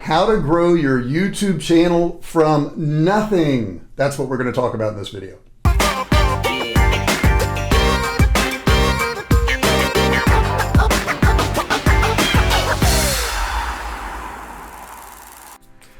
How to grow your YouTube channel from nothing. That's what we're going to talk about in this video.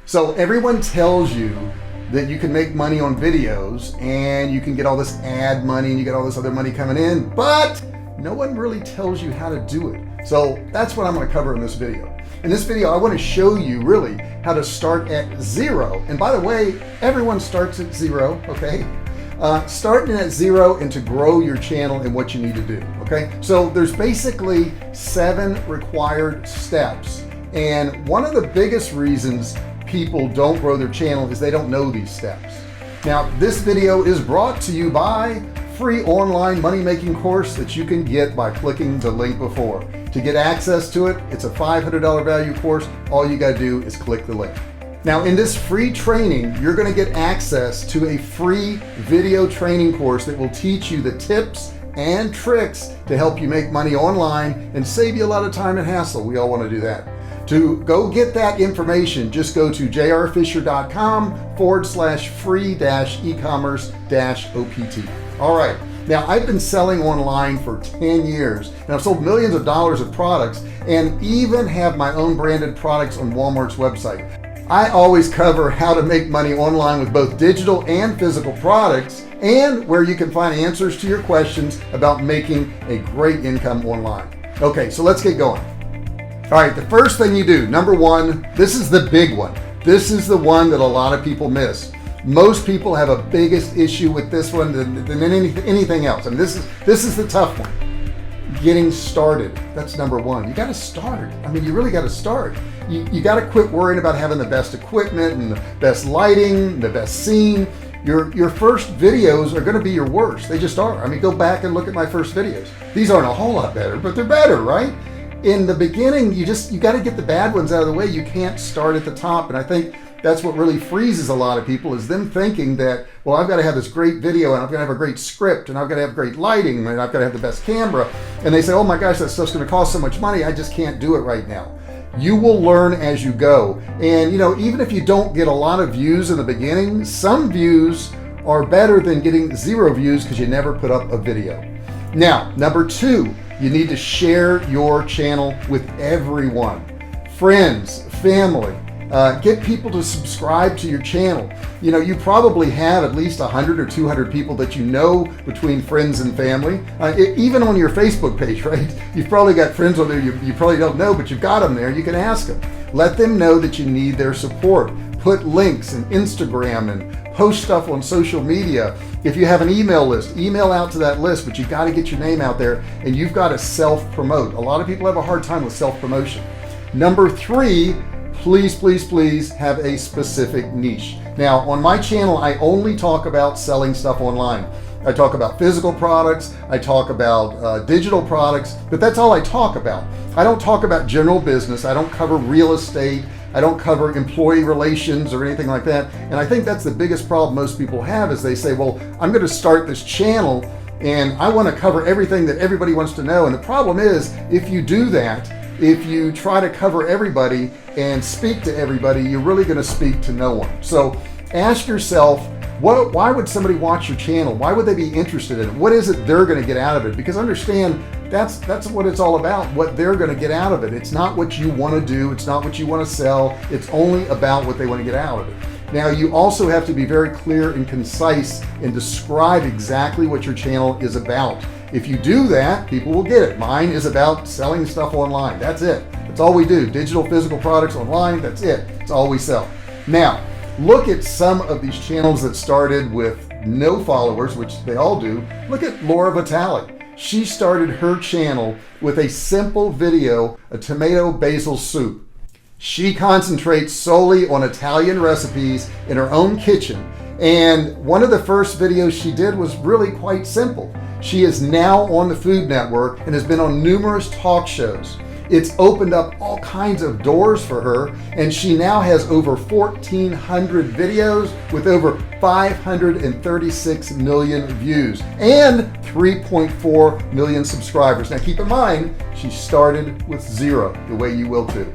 So everyone tells you that you can make money on videos and you can get all this ad money and you get all this other money coming in, but no one really tells you how to do it. So that's what I'm going to cover in this video. In this video, I want to show you really how to start at zero. And by the way, everyone starts at zero, okay? Starting at zero and to grow your channel and what you need to do, okay? So there's basically 7 required steps. And one of the biggest reasons people don't grow their channel is they don't know these steps. Now, this video is brought to you by free online money-making course that you can get by clicking the link before. To get access to it, it's a $500 value course. All you got to do is click the link. Now, in this free training, you're going to get access to a free video training course that will teach you the tips and tricks to help you make money online and save you a lot of time and hassle. We all want to do that. To go get that information, just go to jrfisher.com/free-ecommerce-opt. All right, now I've been selling online for 10 years and I've sold millions of dollars of products and even have my own branded products on Walmart's website. I always cover how to make money online with both digital and physical products and where you can find answers to your questions about making a great income online. Okay, so let's get going. All right, the first thing you do, number 1, this is the big one. This is the one that a lot of people miss. Most people have a biggest issue with this one than anything else. I mean, this is the tough one. Getting started. That's number 1. You got to start. I mean, you really got to start. You got to quit worrying about having the best equipment and the best lighting, the best scene. Your first videos are going to be your worst. They just are. I mean, go back and look at my first videos. These aren't a whole lot better, but they're better, right? In the beginning, you got to get the bad ones out of the way. You can't start at the top. And I think that's what really freezes a lot of people, is them thinking that, well, I've got to have this great video and I've got to have a great script and I've got to have great lighting and I've got to have the best camera. And they say, oh my gosh, that stuff's going to cost so much money. I just can't do it right now. You will learn as you go. And even if you don't get a lot of views in the beginning, some views are better than getting 0 views because you never put up a video. Now, number 2, you need to share your channel with everyone. Friends, family, get people to subscribe to your channel. You probably have at least 100 or 200 people that you know between friends and family. Even on your Facebook page, right? You've probably got friends on there you probably don't know, but you've got them there. You can ask them. Let them know that you need their support. Put links in Instagram and post stuff on social media. If you have an email list, email out to that list, but you've got to get your name out there and you've got to self-promote. A lot of people have a hard time with self-promotion. Number 3, please have a specific niche. Now, on my channel, I only talk about selling stuff online. I talk about physical products, I talk about digital products, but that's all I talk about. I don't talk about general business, I don't cover real estate, I don't cover employee relations or anything like that. And I think that's the biggest problem most people have, is they say, well, I'm going to start this channel and I want to cover everything that everybody wants to know. And the problem is, if you do that, if you try to cover everybody and speak to everybody, you're really going to speak to no one. So ask yourself, why would somebody watch your channel? Why would they be interested in it? What is it they're going to get out of it? Because understand, that's what it's all about, what they're going to get out of it. It's not what you want to do. It's not what you want to sell. It's only about what they want to get out of it. Now, you also have to be very clear and concise and describe exactly what your channel is about. If you do that, people will get it. Mine is about selling stuff online. That's it. That's all we do. Digital, physical products online. That's it. It's all we sell. Now, look at some of these channels that started with no followers, which they all do. Look at Laura Vitale. She started her channel with a simple video, a tomato basil soup. She concentrates solely on Italian recipes in her own kitchen. And one of the first videos she did was really quite simple. She is now on the Food Network and has been on numerous talk shows. It's opened up all kinds of doors for her, and she now has over 1,400 videos with over 536 million views and 3.4 million subscribers. Now keep in mind, she started with 0, the way you will too.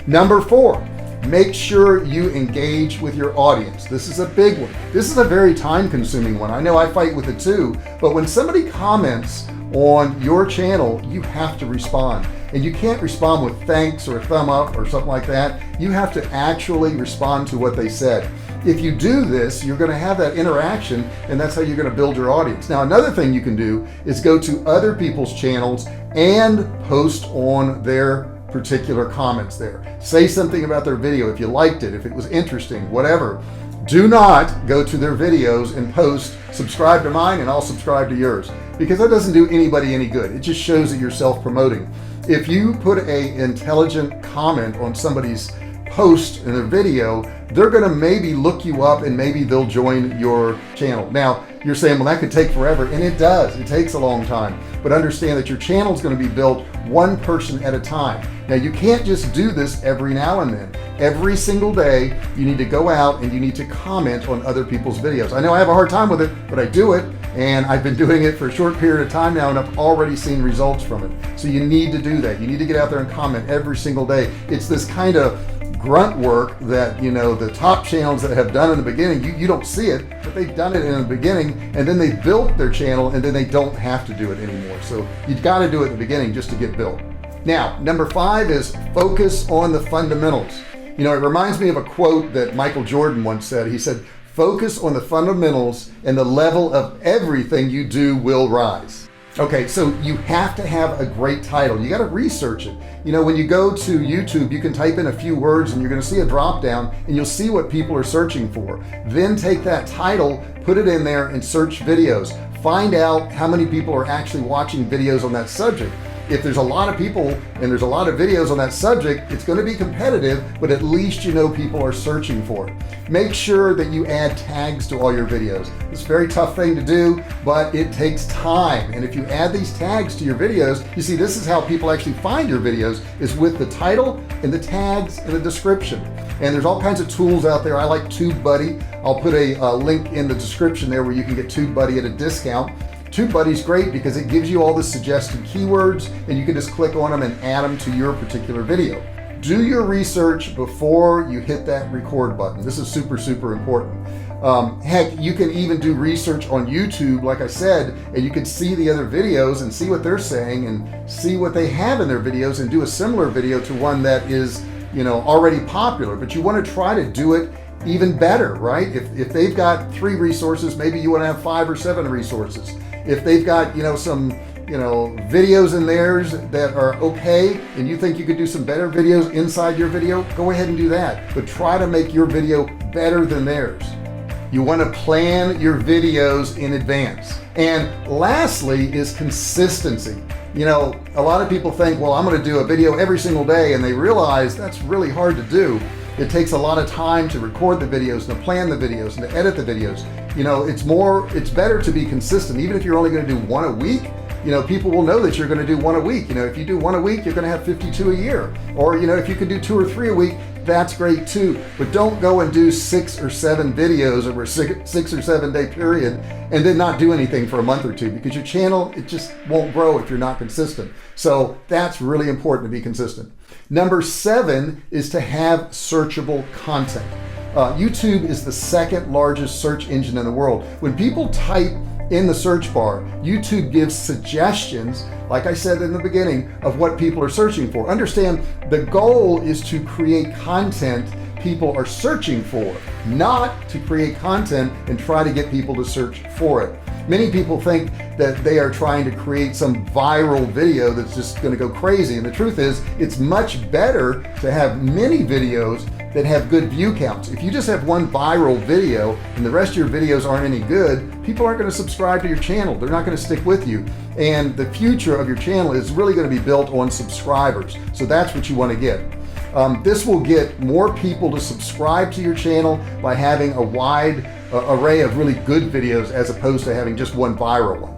Number 4, Make sure you engage with your audience. This is a big one. This is a very time-consuming one. I know I fight with it too, but when somebody comments on your channel, you have to respond. And you can't respond with thanks or a thumb up or something like that. You have to actually respond to what they said. If you do this, you're going to have that interaction, and that's how you're going to build your audience. Now, another thing you can do is go to other people's channels and post on their particular comments there. Say something about their video if you liked it, if it was interesting, whatever. Do not go to their videos and post, subscribe to mine and I'll subscribe to yours, because that doesn't do anybody any good. It just shows that you're self-promoting. If you put an intelligent comment on somebody's post in their video, they're going to maybe look you up and maybe they'll join your channel. Now, you're saying, well, that could take forever, and it does. It takes a long time. But understand that your channel is going to be built one person at a time. Now, you can't just do this every now and then. Every single day, you need to go out and you need to comment on other people's videos. I know I have a hard time with it, but I do it, and I've been doing it for a short period of time now, and I've already seen results from it. So you need to do that. You need to get out there and comment every single day. It's this kind of grunt work that, you know, the top channels that have done in the beginning, you don't see it, but they've done it in the beginning, and then they built their channel, and then they don't have to do it anymore. So you've got to do it in the beginning just to get built. Now, number 5 is focus on the fundamentals. You know, it reminds me of a quote that Michael Jordan once said. He said, focus on the fundamentals and the level of everything you do will rise. Okay, so you have to have a great title. You got to research it. You know, when you go to YouTube, you can type in a few words and you're going to see a drop down and you'll see what people are searching for. Then take that title, put it in there and search videos. Find out how many people are actually watching videos on that subject. If there's a lot of people and there's a lot of videos on that subject, it's going to be competitive, but at least you know people are searching for it. Make sure that you add tags to all your videos. It's a very tough thing to do, but it takes time. And if you add these tags to your videos, you see, this is how people actually find your videos, is with the title and the tags and the description. And there's all kinds of tools out there. I like TubeBuddy. I'll put a link in the description there where you can get TubeBuddy at a discount. TubeBuddy's great because it gives you all the suggested keywords and you can just click on them and add them to your particular video. Do your research before you hit that record button. This is super, super important. Heck, you can even do research on YouTube, like I said, and you can see the other videos and see what they're saying and see what they have in their videos and do a similar video to one that is, you know, already popular. But you want to try to do it even better, right? If they've got 3 resources, maybe you want to have 5 or 7 resources. If they've got, you know, some, you know, videos in theirs that are okay, and you think you could do some better videos inside your video, go ahead and do that. But try to make your video better than theirs. You want to plan your videos in advance. And lastly is consistency. You know, a lot of people think, well, I'm going to do a video every single day, and they realize that's really hard to do. It takes a lot of time to record the videos and to plan the videos and to edit the videos. You know, it's better to be consistent. Even if you're only going to do 1 a week, you know, people will know that you're going to do 1 a week. You know, if you do 1 a week, you're going to have 52 a year. Or, you know, if you can do 2 or 3 a week, that's great too. But don't go and do 6 or 7 videos over a 6 or 7 day period and then not do anything for a month or 2, because your channel, it just won't grow if you're not consistent. So that's really important to be consistent. Number 7 is to have searchable content. YouTube is the 2nd largest search engine in the world. When people type in the search bar, YouTube gives suggestions, like I said in the beginning, of what people are searching for. Understand, the goal is to create content people are searching for, not to create content and try to get people to search for it. Many people think that they are trying to create some viral video that's just going to go crazy. And the truth is, it's much better to have many videos that have good view counts. If you just have one viral video and the rest of your videos aren't any good, people aren't going to subscribe to your channel. They're not going to stick with you. And the future of your channel is really going to be built on subscribers. So that's what you want to get. This will get more people to subscribe to your channel by having a wide array of really good videos as opposed to having just one viral one.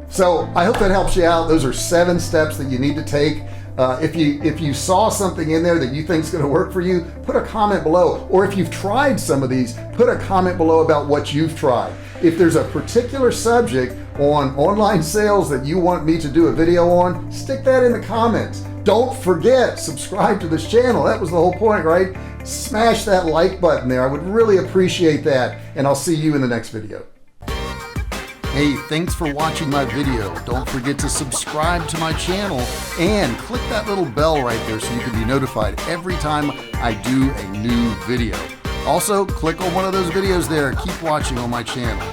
So I hope that helps you out. Those are 7 steps that you need to take. If you saw something in there that you think is going to work for you, put a comment below. Or if you've tried some of these, put a comment below about what you've tried. If there's a particular subject on online sales that you want me to do a video on, stick that in the comments. Don't forget, subscribe to this channel. That was the whole point, right? smash that like button there. I would really appreciate that, and I'll see you in the next video. Hey, thanks for watching my video. Don't forget to subscribe to my channel and click that little bell right there so you can be notified every time I do a new video. Also, click on one of those videos there. Keep watching on my channel.